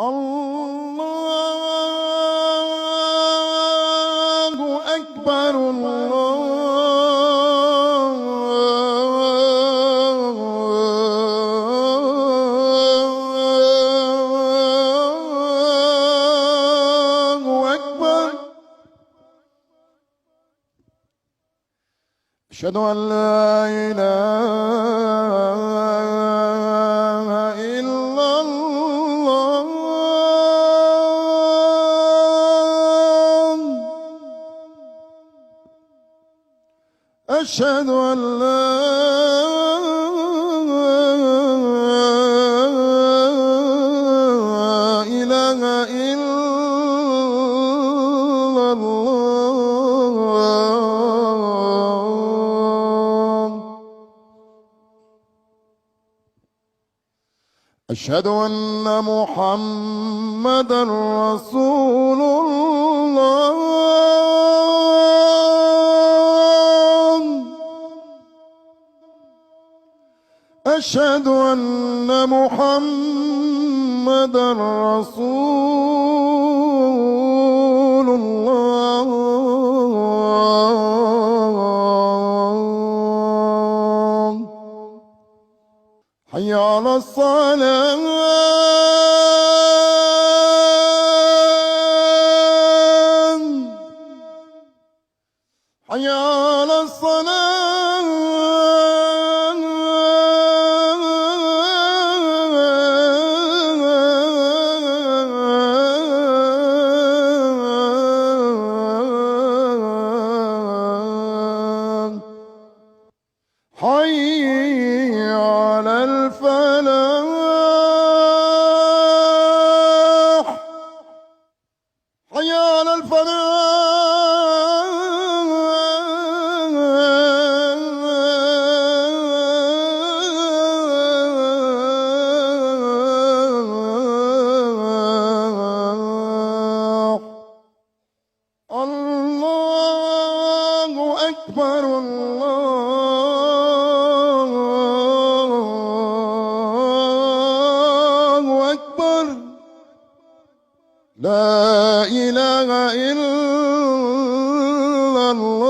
الله أكبر الله أكبر. أشهد أن لا إله إلا الله. أشهد أن لا إله إلا الله. أشهد أن محمدًا رسول الله. أشهد أن محمدًا رسول الله. حي على الصلاة. حي على الصلاة. حي على الفلاح. حي على الفلاح. الله أكبر الله أكبر. لا إله إلا الله.